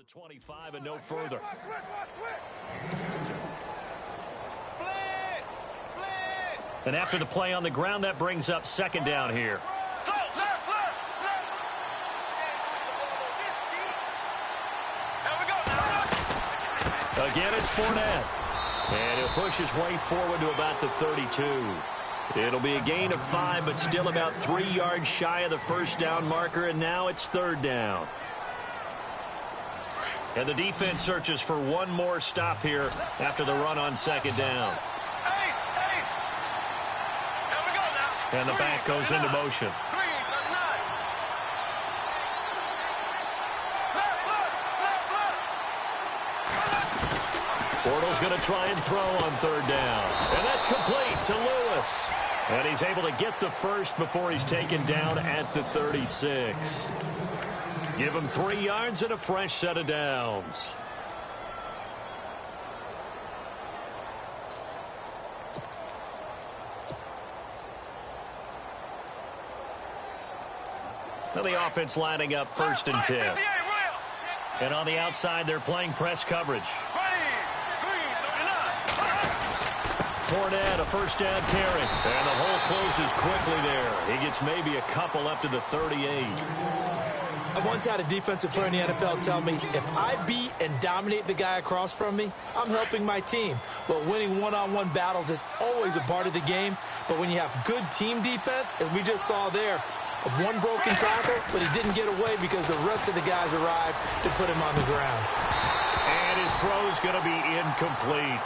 The 25 and no further. And after the play on the ground, that brings up second down here. Again, it's Fournette. And he'll push his way forward to about the 32. It'll be a gain of 5, but still about 3 yards shy of the first down marker, and now it's third down. And the defense searches for one more stop here after the run on second down. And the back goes into motion. Bortles going to try and throw on third down. And that's complete to Lewis. And he's able to get the first before he's taken down at the 36. Give him 3 yards and a fresh set of downs. Now the offense lining up first and 10. And on the outside, they're playing press coverage. Fournette, a first down carry. And the hole closes quickly there. He gets maybe a couple up to the 38. I once had a defensive player in the NFL tell me, if I beat and dominate the guy across from me, I'm helping my team. Well, winning one-on-one battles is always a part of the game, but when you have good team defense, as we just saw there, one broken tackle, but he didn't get away because the rest of the guys arrived to put him on the ground. And his throw's going to be incomplete.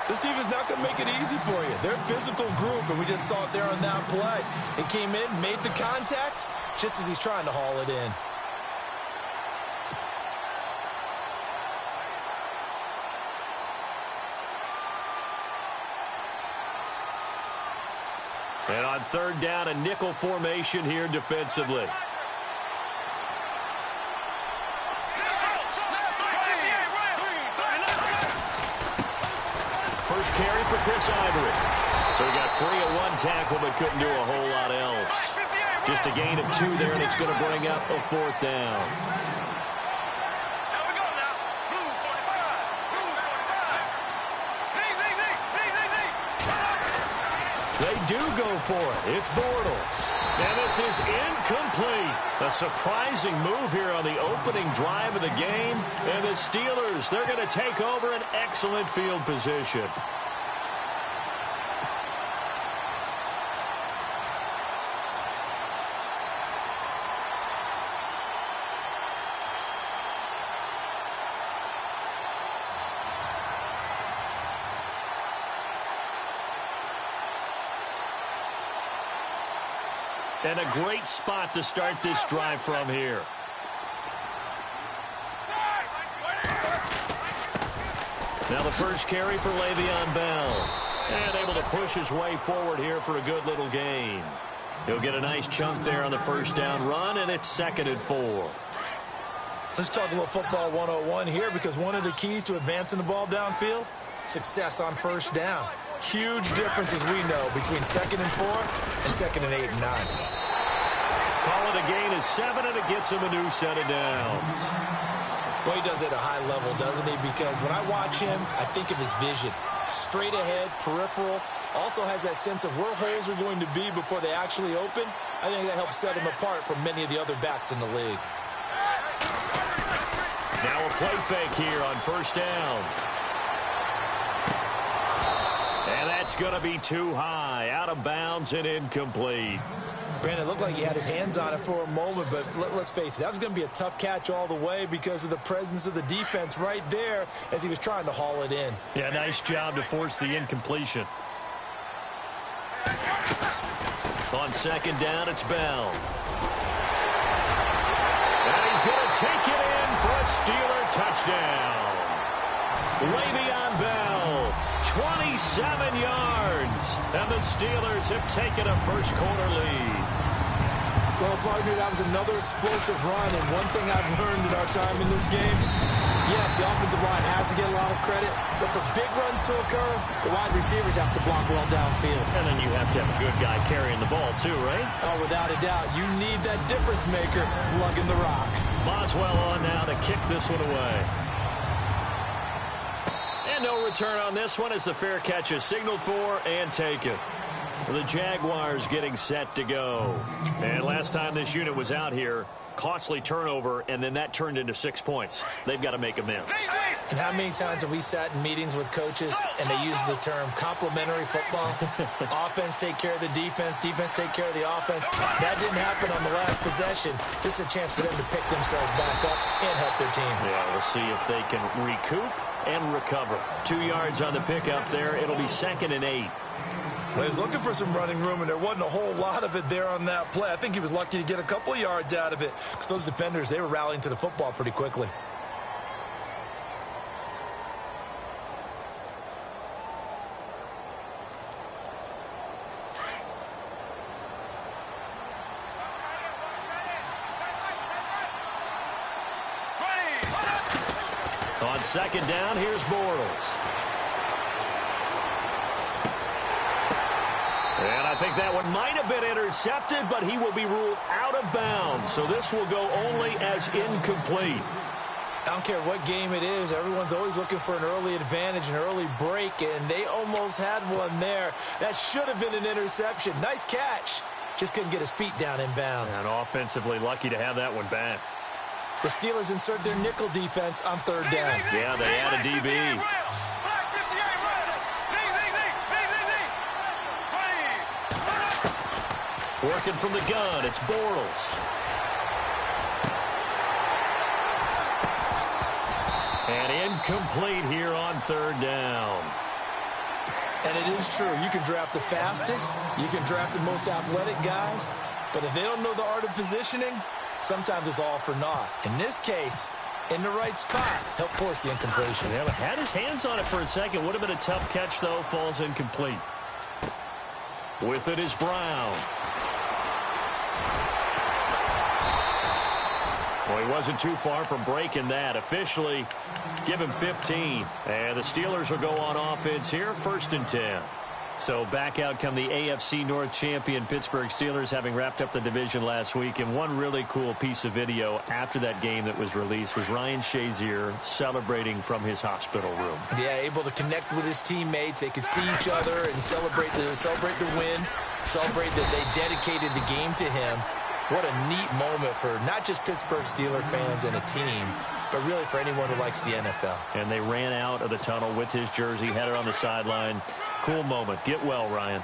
This team is not going to make it easy for you. They're a physical group, and we just saw it there on that play. He came in, made the contact, just as he's trying to haul it in. And on third down, a nickel formation here defensively. First carry for Chris Ivory. So he got free at one tackle but couldn't do a whole lot else. Just a gain of 2 there, and it's going to bring up a fourth down. They do go for it. It's Bortles. And this is incomplete. A surprising move here on the opening drive of the game. And the Steelers, they're going to take over an excellent field position. And a great spot to start this drive from here. Now the first carry for Le'Veon Bell. And able to push his way forward here for a good little gain. He'll get a nice chunk there on the first down run, and it's 2nd and 4. Let's talk a little football 101 here, because one of the keys to advancing the ball downfield, success on first down. Huge difference, as we know, between 2nd and 4 and 2nd and 8 and 9. Call it a gain of 7, and it gets him a new set of downs. Boy, he does it at a high level, doesn't he? Because when I watch him, I think of his vision. Straight ahead, peripheral, also has that sense of where holes are going to be before they actually open. I think that helps set him apart from many of the other backs in the league. Now a play fake here on first down. And that's going to be too high, out of bounds and incomplete. Brandon, it looked like he had his hands on it for a moment, but let's face it, that was going to be a tough catch all the way because of the presence of the defense right there as he was trying to haul it in. Yeah, nice job to force the incompletion. On second down, it's Bell. And he's going to take it in for a Steeler touchdown. Le'Veon Bell, 27 yards, and the Steelers have taken a first-quarter lead. Well, partner, that was another explosive run, and one thing I've learned in our time in this game, yes, the offensive line has to get a lot of credit, but for big runs to occur, the wide receivers have to block well downfield. And then you have to have a good guy carrying the ball, too, right? Oh, without a doubt. You need that difference maker lugging the rock. Boswell on now to kick this one away. And no return on this one as the fair catch is signaled for and taken. The Jaguars getting set to go. And last time this unit was out here, costly turnover, and then that turned into 6 points. They've got to make amends. And how many times have we sat in meetings with coaches and they use the term complementary football? Offense take care of the defense, defense take care of the offense. That didn't happen on the last possession. This is a chance for them to pick themselves back up and help their team. Yeah, we'll see if they can recoup and recover. 2 yards on the pickup there. It'll be 2nd and 8. Well, he was looking for some running room, and there wasn't a whole lot of it there on that play. I think he was lucky to get a couple of yards out of it because those defenders, they were rallying to the football pretty quickly. On 2nd down, here's Bortles. And I think that one might have been intercepted, but he will be ruled out of bounds. So this will go only as incomplete. I don't care what game it is. Everyone's always looking for an early advantage, an early break, and they almost had one there. That should have been an interception. Nice catch. Just couldn't get his feet down in bounds. And offensively lucky to have that one back. The Steelers insert their nickel defense on 3rd down. Yeah, they add a DB. Working from the gun, it's Bortles. And incomplete here on 3rd down. And it is true. You can draft the fastest. You can draft the most athletic guys. But if they don't know the art of positioning, sometimes it's all for naught. In this case, in the right spot, helped force the incompletion. Yeah, but had his hands on it for a second. Would have been a tough catch, though. Falls incomplete. With it is Brown. Well, he wasn't too far from breaking that. Officially, give him 15. And the Steelers will go on offense here, 1st and 10. So back out come the AFC North champion Pittsburgh Steelers, having wrapped up the division last week. And one really cool piece of video after that game that was released was Ryan Shazier celebrating from his hospital room. Yeah, able to connect with his teammates. They could see each other and celebrate the win, celebrate that they dedicated the game to him. What a neat moment for not just Pittsburgh Steelers fans and a team, but really for anyone who likes the NFL. And they ran out of the tunnel with his jersey, had it on the sideline. Cool moment. Get well, Ryan.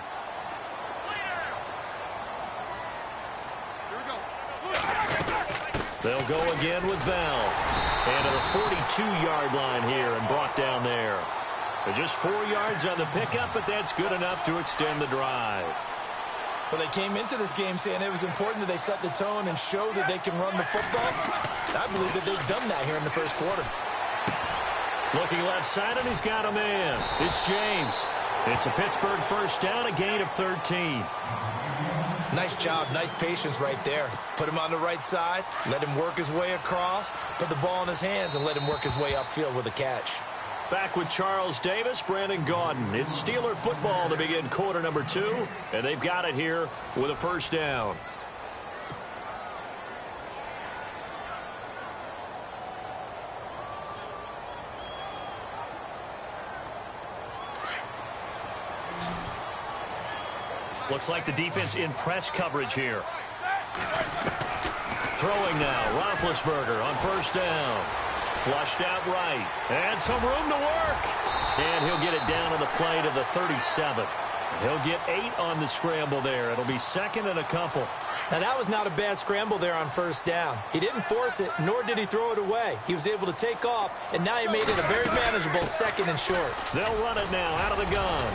They'll go again with Bell. And to the 42-yard line here and brought down there. They're just 4 yards on the pickup, but that's good enough to extend the drive. Well, they came into this game saying it was important that they set the tone and show that they can run the football. I believe that they've done that here in the 1st quarter. Looking left side, and he's got a man. It's James. It's a Pittsburgh 1st down, a gain of 13. Nice job, nice patience right there. Put him on the right side, let him work his way across, put the ball in his hands, and let him work his way upfield with a catch. Back with Charles Davis, Brandon Gaudin. It's Steeler football to begin quarter number 2, and they've got it here with a 1st down. Looks like the defense in press coverage here. Throwing now, Roethlisberger on 1st down. Flushed out right. And some room to work. And he'll get it down on the play to the 37. He'll get 8 on the scramble there. It'll be 2nd and a couple. Now, that was not a bad scramble there on 1st down. He didn't force it, nor did he throw it away. He was able to take off, and now he made it a very manageable 2nd and short. They'll run it now out of the gun.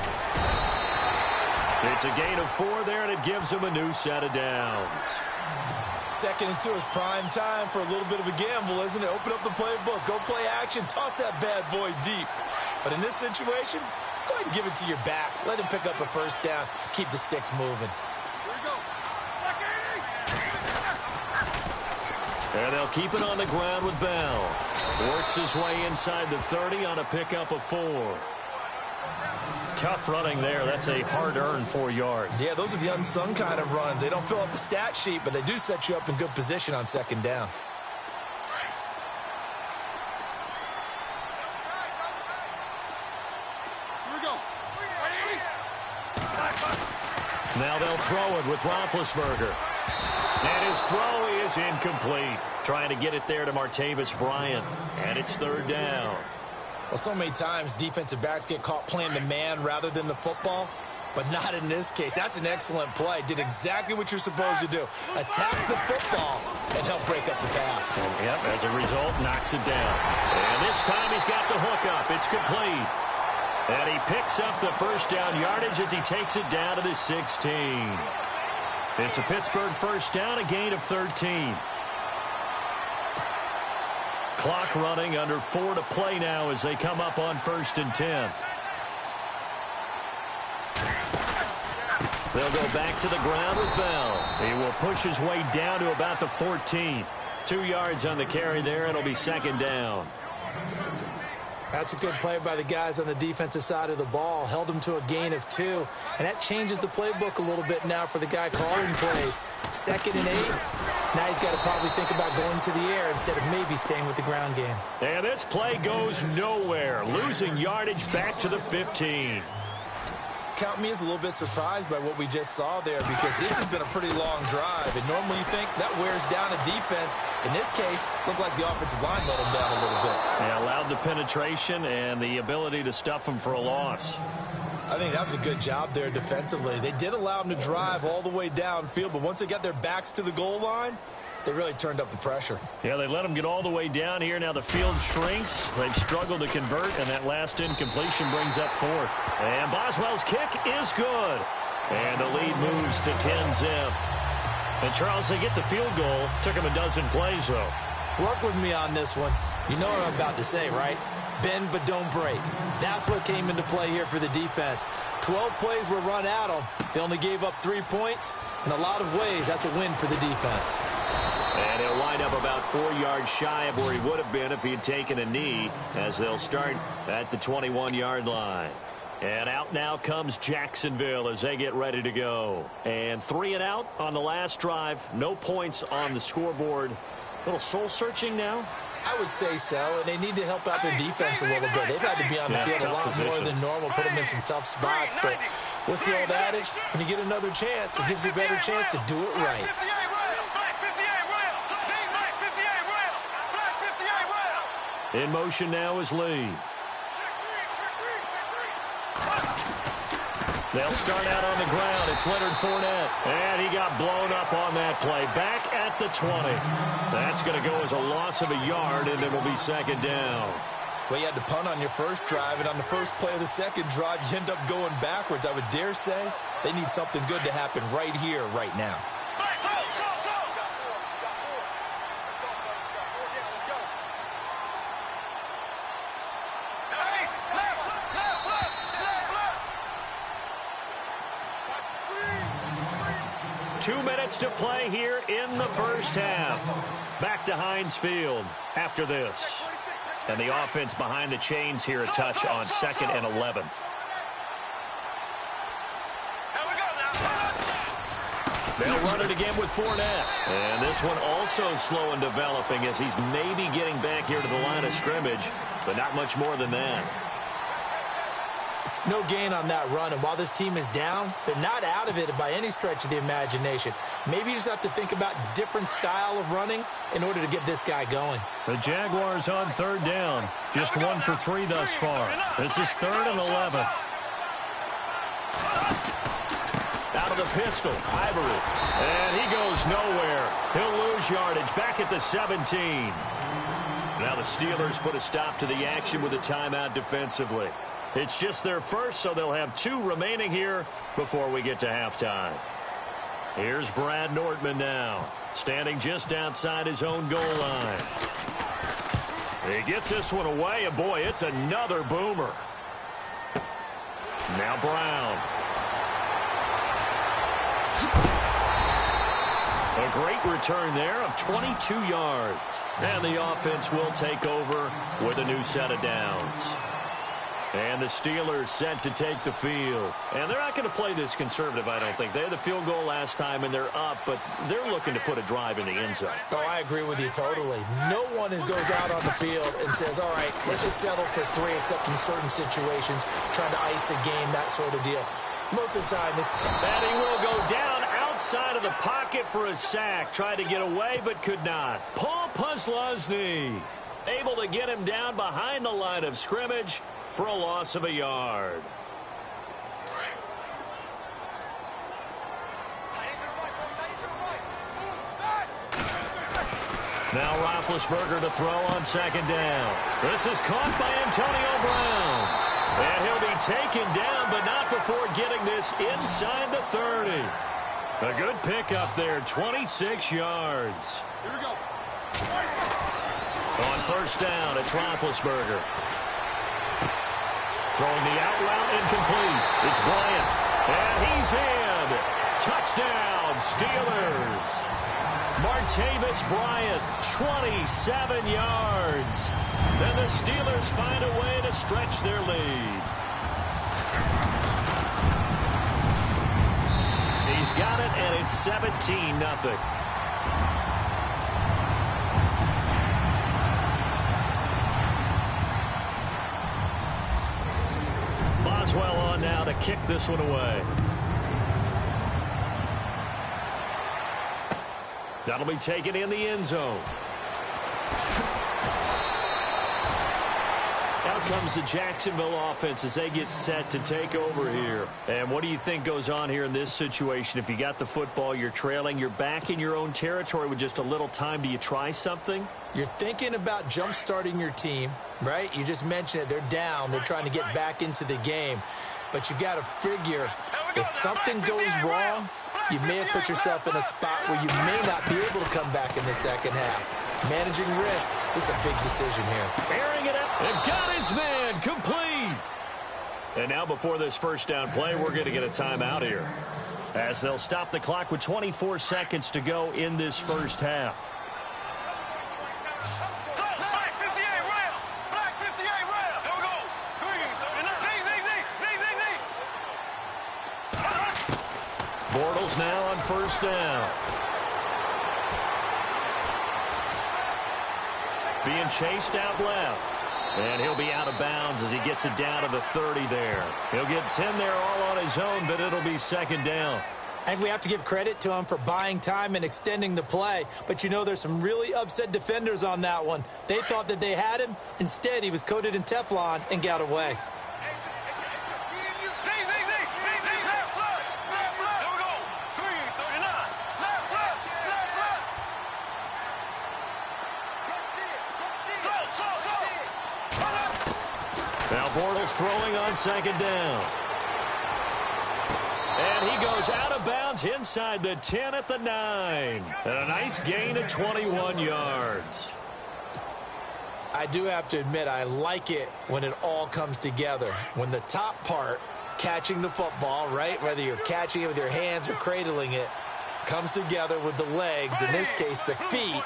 It's a gain of 4 there, and it gives him a new set of downs. 2nd and 2 is prime time for a little bit of a gamble, isn't it? Open up the playbook, go play action, toss that bad boy deep. But in this situation, go ahead and give it to your back. Let him pick up a 1st down, keep the sticks moving. And they'll keep it on the ground with Bell. Works his way inside the 30 on a pickup of 4. Tough running there. That's a hard-earned 4 yards. Yeah, those are the unsung kind of runs. They don't fill up the stat sheet, but they do set you up in good position on 2nd down. Now they'll throw it with Roethlisberger. And his throw is incomplete. Trying to get it there to Martavis Bryant. And it's third down. Well, so many times defensive backs get caught playing the man rather than the football, but not in this case. That's an excellent play. Did exactly what you're supposed to do. Attack the football and help break up the pass. Yep, as a result, knocks it down. And this time he's got the hook up. It's complete. And he picks up the first down yardage as he takes it down to the 16. It's a Pittsburgh first down, a gain of 13. Clock running, under 4 to play now as they come up on 1st and 10. They'll go back to the ground with Bell. He will push his way down to about the 14. 2 yards on the carry there. It'll be second down. That's a good play by the guys on the defensive side of the ball. Held them to a gain of 2. And that changes the playbook a little bit now for the guy calling plays. 2nd and 8. Now he's got to probably think about going to the air instead of maybe staying with the ground game. And this play goes nowhere. Losing yardage back to the 15. Count me as a little bit surprised by what we just saw there, because this has been a pretty long drive, and normally you think that wears down a defense. In this case, looked like the offensive line let them down a little bit. Yeah, allowed the penetration and the ability to stuff them for a loss. I think that was a good job there defensively. They did allow them to drive all the way downfield, but once they got their backs to the goal line, they really turned up the pressure. Yeah, they let them get all the way down here. Now the field shrinks. They've struggled to convert, and that last incompletion brings up 4th. And Boswell's kick is good. And the lead moves to 10-zip. And, Charles, they get the field goal. Took them a dozen plays, though. Work with me on this one. You know what I'm about to say, right? Bend but don't break. That's what came into play here for the defense. 12 plays were run at them. They only gave up 3 points. In a lot of ways, that's a win for the defense. And he'll wind up about 4 yards shy of where he would have been if he had taken a knee, as they'll start at the 21-yard line. And out now comes Jacksonville as they get ready to go. And 3 and out on the last drive. No points on the scoreboard. A little soul-searching now. I would say so, and they need to help out their defense a little bit. They've had to be on the field a lot more than normal, put them in some tough spots. But what's the old adage? When you get another chance, it gives you a better chance to do it right. In motion now is Lee. They'll start out on the ground. It's Leonard Fournette. And he got blown up on that play. Back at the 20. That's going to go as a loss of a yard, and it'll be second down. Well, you had to punt on your first drive, and on the first play of the second drive, you end up going backwards. I would dare say they need something good to happen right here, right now. 2 minutes to play here in the first half. Back to Heinz Field after this. And the offense behind the chains here, a touch on 2nd and 11. They'll run it again with Fournette. And this one also slow in developing as he's maybe getting back here to the line of scrimmage, but not much more than that. No gain on that run, and while this team is down, they're not out of it by any stretch of the imagination. Maybe you just have to think about different style of running in order to get this guy going. The Jaguars on 3rd down. Just 1 for 3 thus far. This is 3rd and 11. Out of the pistol, Ivory. And he goes nowhere. He'll lose yardage back at the 17. Now the Steelers put a stop to the action with a timeout defensively. It's just their first, so they'll have 2 remaining here before we get to halftime. Here's Brad Nordman now, standing just outside his own goal line. He gets this one away, and boy, it's another boomer. Now Brown. A great return there of 22 yards. And the offense will take over with a new set of downs. And the Steelers set to take the field. And they're not going to play this conservative, I don't think. They had the field goal last time, and they're up, but they're looking to put a drive in the end zone. Oh, I agree with you totally. No one goes out on the field and says, all right, let's just settle for 3, except in certain situations, trying to ice a game, that sort of deal. Most of the time, it's... And he will go down outside of the pocket for a sack. Tried to get away, but could not. Paul Puslosny able to get him down behind the line of scrimmage for a loss of a yard. Now Roethlisberger to throw on second down. This is caught by Antonio Brown. And he'll be taken down, but not before getting this inside the 30. A good pickup there, 26 yards. Here we go. On first down, it's Roethlisberger. Throwing the out route incomplete. It's Bryant. And he's in. Touchdown, Steelers. Martavis Bryant, 27 yards. Then the Steelers find a way to stretch their lead. He's got it, and it's 17-0. Boswell on now to kick this one away. That'll be taken in the end zone. Out comes the Jacksonville offense as they get set to take over here. And what do you think goes on here in this situation? If you got the football, you're trailing, you're back in your own territory with just a little time. Do you try something? You're thinking about jump-starting your team, right? You just mentioned it. They're down. They're trying to get back into the game. But you got to figure if something goes wrong, you may have put yourself in a spot where you may not be able to come back in the second half. Managing risk is a big decision here. Airing it up and got his man complete. And now before this first down play, we're going to get a timeout here, as they'll stop the clock with 24 seconds to go in this first half. Bortles now on first down. Being chased out left. And he'll be out of bounds as he gets it down to the 30 there. He'll get 10 there all on his own, but it'll be second down. And we have to give credit to him for buying time and extending the play. But you know, there's some really upset defenders on that one. They thought that they had him. Instead, he was coated in Teflon and got away. Now Bortles throwing on second down. And he goes out of bounds inside the 10 at the 9. And a nice gain of 21 yards. I do have to admit, I like it when it all comes together. When the top part, catching the football, right, whether you're catching it with your hands or cradling it, comes together with the legs, in this case the feet,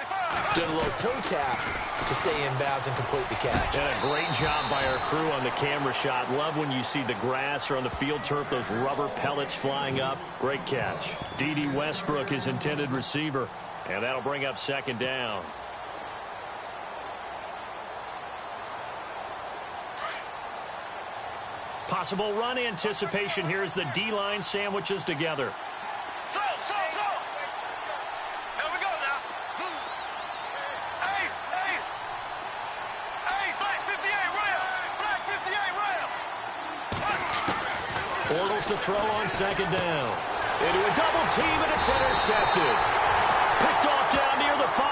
doing a little toe tap to stay in bounds and complete the catch. And a great job by our crew on the camera shot. Love when you see the grass or on the field turf, those rubber pellets flying up. Great catch. D.D. Westbrook, his intended receiver, and that'll bring up second down. Possible run anticipation here as the D-line sandwiches together. Bortles to throw on second down. Into a double team, and it's intercepted. Picked off down near the 5.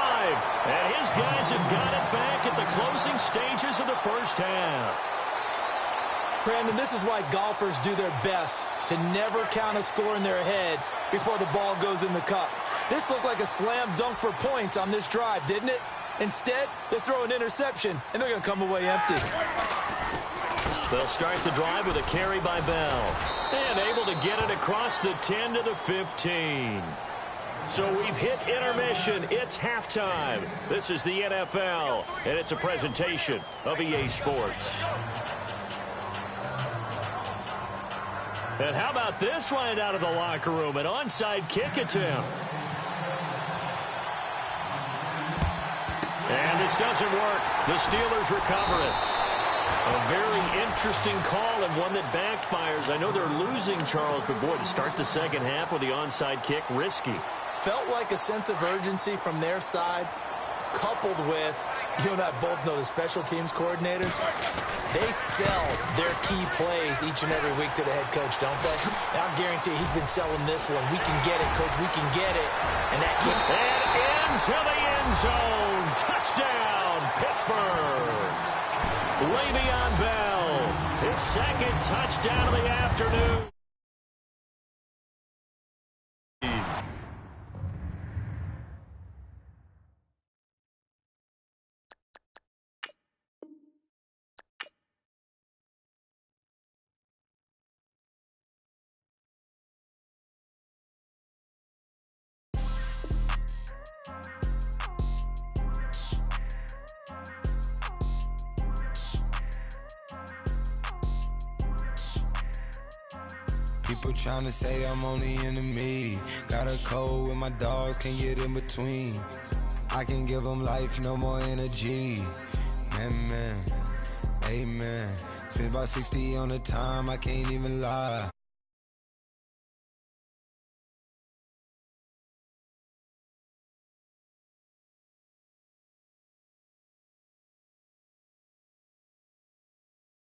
And his guys have got it back at the closing stages of the first half. Brandon, this is why golfers do their best to never count a score in their head before the ball goes in the cup. This looked like a slam dunk for points on this drive, didn't it? Instead, they throw an interception, and they're going to come away empty. They'll start the drive with a carry by Bell. And able to get it across the 10 to the 15. So we've hit intermission. It's halftime. This is the NFL, and it's a presentation of EA Sports. And how about this right out of the locker room? An onside kick attempt. And this doesn't work. The Steelers recover it. A very interesting call and one that backfires. I know they're losing, Charles, but boy, to start the second half with the onside kick, risky. Felt like a sense of urgency from their side, coupled with, you and I both know the special teams coordinators, they sell their key plays each and every week to the head coach, don't they? Now, I guarantee he's been selling this one. We can get it, coach. We can get it. And that kick. And into the end zone. Touchdown, Pittsburgh. Le'Veon Bell, his second touchdown of the afternoon. People tryna say I'm only enemy. Got a code with my dogs, can't get in between. I can give them life, no more energy. Man, amen. Spent about 60 on the time, I can't even lie.